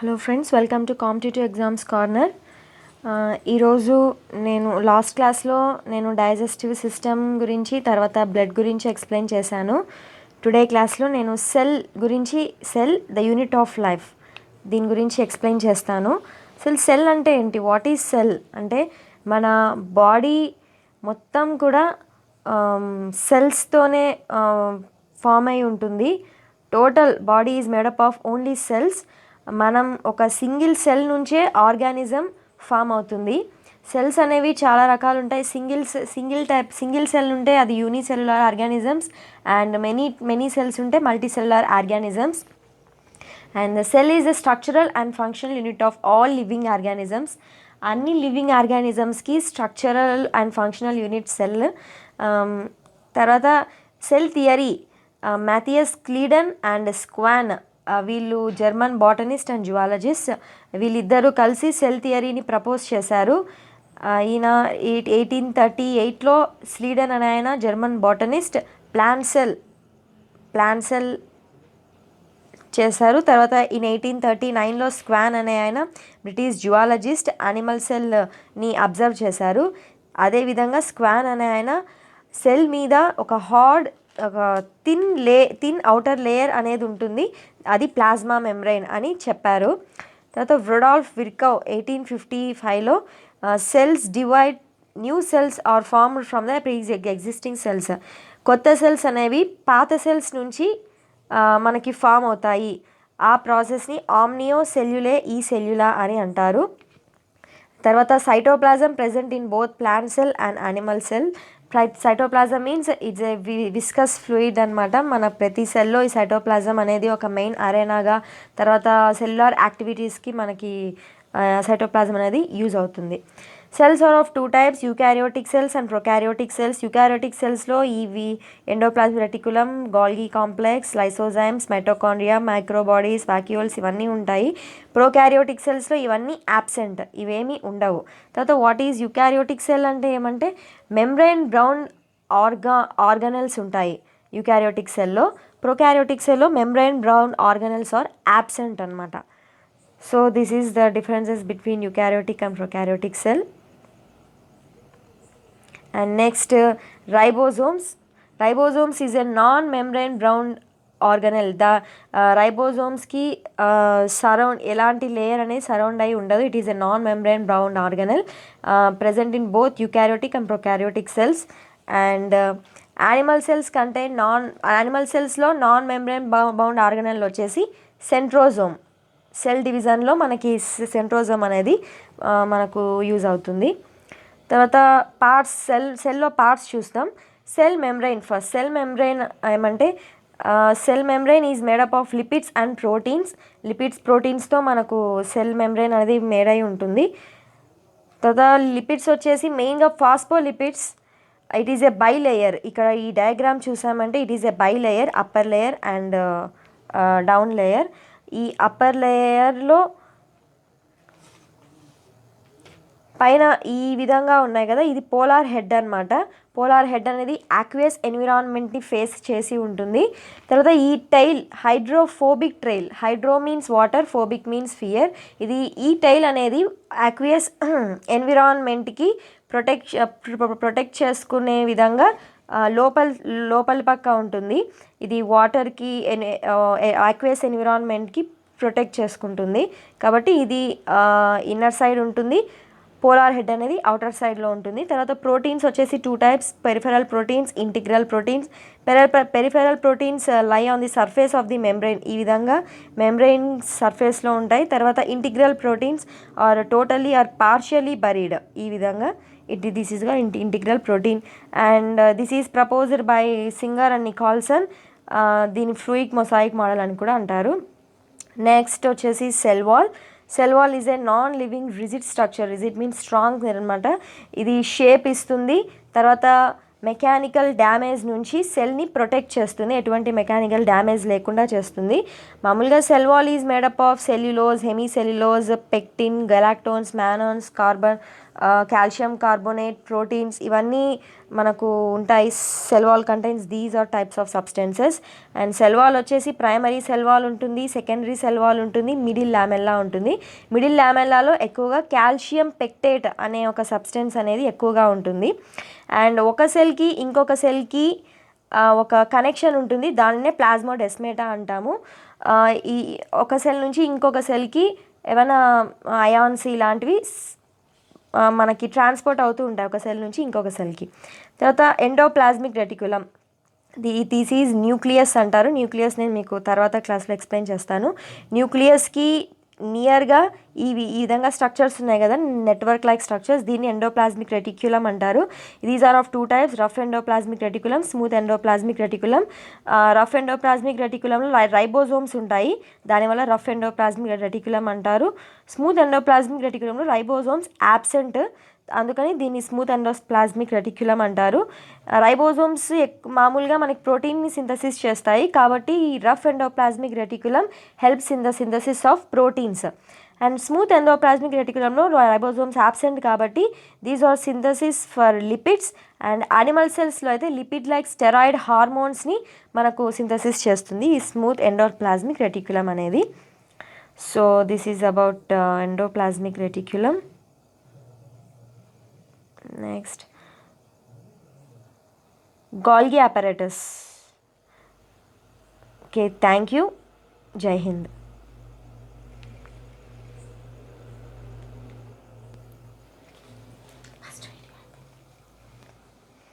Hello friends, welcome to competitive exams corner. ఈరోజు నేను last క్లాస్లో డైజెస్టివ్ సిస్టమ్ గురించి తర్వాత బ్లడ్ గురించి ఎక్స్ప్లెయిన్ చేశాను. టుడే క్లాస్లో నేను cell the unit of life దీని గురించి ఎక్స్ప్లెయిన్ చేస్తాను. సెల్ అంటే ఏంటి? వాట్ ఈజ్ సెల్ అంటే మన బాడీ మొత్తం కూడా సెల్స్తోనే ఫామ్ అయి ఉంటుంది. Total body is made up of only cells. మనం ఒక సింగిల్ సెల్ నుంచే ఆర్గానిజం ఫామ్ అవుతుంది. సెల్స్ అనేవి చాలా రకాలు ఉంటాయి. సింగిల్ సెల్ ఉంటే అది unicellular organisms, and many cells ఉంటే multicellular organisms. And the cell is the structural and functional unit of all living organisms. అన్ని లివింగ్ ఆర్గానిజమ్స్కి structural and functional unit cell. తర్వాత cell theory, Matthias Schleiden and Schwann, వీళ్ళు German botanist and zoologist. వీళ్ళిద్దరూ కలిసి cell థియరీని propose చేశారు. ఈయన 1838లో స్లీడన్ అనే ఆయన జర్మన్ బాటనిస్ట్ ప్లాంట్ సెల్ చేశారు. తర్వాత ఈయన 1839లో స్క్వాన్ అనే ఆయన బ్రిటిష్ జువాలజిస్ట్ యానిమల్ సెల్ని అబ్జర్వ్ చేశారు. అదేవిధంగా స్క్వాన్ అనే ఆయన సెల్ మీద ఒక థిన్ ఔటర్ లేయర్ అనేది ఉంటుంది, అది ప్లాస్మా మెంబ్రెయిన్ అని చెప్పారు. తర్వాత రొడాల్ఫ్ విర్కౌ 1855లో cells divide, new cells are formed from the existing cells. కొత్త సెల్స్ అనేవి పాత సెల్స్ నుంచి మనకి ఫామ్ అవుతాయి. ఆ ప్రాసెస్ని ఆమ్నియో సెల్యులే ఈ సెల్యులా అని అంటారు. తర్వాత cytoplasm present in both plant cell and animal cell. Cytoplasm means it's a viscous fluid అనమాట. మన ప్రతి సెల్లో ఈ సైటోప్లాజం అనేది ఒక మెయిన్ అరేనాగా, తర్వాత సెల్యులార్ యాక్టివిటీస్కి మనకి సైటోప్లాజం అనేది యూజ్ అవుతుంది. Cells are of two types, eukaryotic cells and prokaryotic cells. Eukaryotic సెల్స్లో ఇవి endoplasmic reticulum, Golgi complex, lysozymes, mitochondria, microbodies, vacuoles ఇవన్నీ ఉంటాయి. ప్రొకారియోటిక్ సెల్స్లో ఇవన్నీ యాబ్సెంట్, ఇవేమీ ఉండవు. తర్వాత వాట్ ఈజ్ యూకారియోటిక్ సెల్ అంటే ఏమంటే మెంబ్రెయిన్ బ్రౌన్ ఆర్గనెల్స్ ఉంటాయి యూకారియోటిక్ సెల్లో. ప్రొకారియోటిక్ సెల్లో మెంబ్రెయిన్ బ్రౌన్ ఆర్గనెల్స్ ఆర్ యాబ్సెంట్ అనమాట. So this is the differences between eukaryotic and prokaryotic cell. And next, ribosomes is a non-membrane brown organelle. The ribosomes ki surround elanti layer ane surround ayi undadu. It is a non-membrane brown organelle present in both eukaryotic and prokaryotic cells. And animal cells contain animal cells lo non-membrane bound organelle వచ్చేసి centrosome. Cell డివిజన్లో మనకి centrosome అనేది మనకు use అవుతుంది. తర్వాత parts, సెల్లో parts చూస్తాం. Cell membrane first. Cell membrane ఏమంటే cell membrane is made up of lipids and proteins. ప్రోటీన్స్తో మనకు సెల్ మెంబ్రెయిన్ అనేది మేడ్ అయి ఉంటుంది. తర్వాత లిపిడ్స్ వచ్చేసి మెయిన్గా phospholipids. It is a bilayer. ఇక్కడ ఈ డయాగ్రామ్ చూసామంటే it is a bilayer, upper layer and down layer. ఈ అప్పర్ లేయర్లో పైన ఈ విధంగా ఉన్నాయి కదా, ఇది పోలార్ హెడ్ అనమాట. పోలార్ హెడ్ అనేది ఆక్వియస్ ఎన్విరాన్మెంట్ని ఫేస్ చేసి ఉంటుంది. తర్వాత ఈ tail hydrophobic tail. Hydro means water, phobic means fear. ఈ టైల్ అనేది ఆక్వియస్ ఎన్విరాన్మెంట్కి ప్రొటెక్ట్ చేసుకునే విధంగా లోపలి పక్క ఉంటుంది. ఇది వాటర్కి ఆక్వియస్ ఎన్విరాన్మెంట్కి ప్రొటెక్ట్ చేసుకుంటుంది. కాబట్టి ఇది ఇన్నర్ సైడ్ ఉంటుంది, పోలార్ హెడ్ అనేది అవుటర్ సైడ్లో ఉంటుంది. తర్వాత ప్రోటీన్స్ వచ్చేసి two types, peripheral proteins, integral proteins. Peripheral proteins lie on the surface of the membrane. ఈ విధంగా మెంబ్రెయిన్ సర్ఫేస్లో ఉంటాయి. తర్వాత integral proteins are totally or partially buried. ఈ విధంగా దిస్ ఈజ్ గా integral protein. And this is proposed by Singer and Nicolson. దీని fluid mosaic model అని కూడా అంటారు. నెక్స్ట్ వచ్చేసి cell wall. Cell wall is a non living rigid structure. Rigid means strong అనమాట. ఇది షేప్ ఇస్తుంది. తర్వాత మెకానికల్ డ్యామేజ్ నుంచి సెల్ని ప్రొటెక్ట్ చేస్తుంది, ఎటువంటి మెకానికల్ డ్యామేజ్ లేకుండా చేస్తుంది. మామూలుగా cell wall is made up of cellulose, hemicellulose, pectin, galactans, mannans, carbon calcium carbonate, proteins ఇవన్నీ మనకు ఉంటాయి. Cell wall contains these are types of substances. And cell wall వచ్చేసి ప్రైమరీ సెల్ వాల్ ఉంటుంది, secondary cell wall ఉంటుంది, middle lamella ఉంటుంది. Middle లామెల్లాలో ఎక్కువగా calcium pectate అనే ఒక సబ్స్టెన్స్ అనేది ఎక్కువగా ఉంటుంది. అండ్ ఒక సెల్కి ఇంకొక సెల్కి ఒక కనెక్షన్ ఉంటుంది, దానినే ప్లాస్మోడెస్మేటా అంటాము. ఈ ఒక సెల్ నుంచి ఇంకొక సెల్కి ఏమైనా అయాన్స్ ఇలాంటివి మనకి ట్రాన్స్పోర్ట్ అవుతూ ఉంటాయి ఒక సెల్ నుంచి ఇంకొక సెల్కి. తర్వాత endoplasmic reticulum, this is nucleus అంటారు. న్యూక్లియస్ నేను మీకు తర్వాత క్లాస్లో ఎక్స్ప్లెయిన్ చేస్తాను. న్యూక్లియస్కి నియర్గా ఈ విధంగా స్ట్రక్చర్స్ ఉన్నాయి కదా, నెట్వర్క్ లైక్ స్ట్రక్చర్స్, దీన్ని ఎండోప్లాస్మిక్ రెటిక్యులం అంటారు. These are of 2 types, rough endoplasmic reticulum, smooth endoplasmic reticulum. Rough endoplasmic రెటిక్యులంలో రైబోజోమ్స్ ఉంటాయి, దానివల్ల రఫ్ ఎండోప్లాస్మిక్ రెటిక్యులం అంటారు. స్మూత్ ఎండోప్లాస్మిక్ రెటిక్యులంలో రైబోజోమ్స్ యాబ్సెంట్, అందుకని దీన్ని స్మూత్ ఎండోప్లాస్మిక్ రెటిక్యులం అంటారు. రైబోజోమ్స్ మామూలుగా మనకి ప్రోటీన్ని సింథసిస్ చేస్తాయి, కాబట్టి ఈ rough endoplasmic reticulum helps in the synthesis of proteins. And smooth endoplasmic రెటిక్యులంలో రైబోజోమ్స్ యాబ్సెంట్ కాబట్టి these are synthesis for lipids. And animal సెల్స్లో అయితే లిపిడ్ లైక్ స్టెరాయిడ్ హార్మోన్స్ని మనకు సింథసిస్ చేస్తుంది ఈ స్మూత్ ఎండోప్లాస్మిక్ రెటిక్యులం అనేది. So this is about endoplasmic reticulum. Next Golgi apparatus. Okay, thank you. Jai Hind.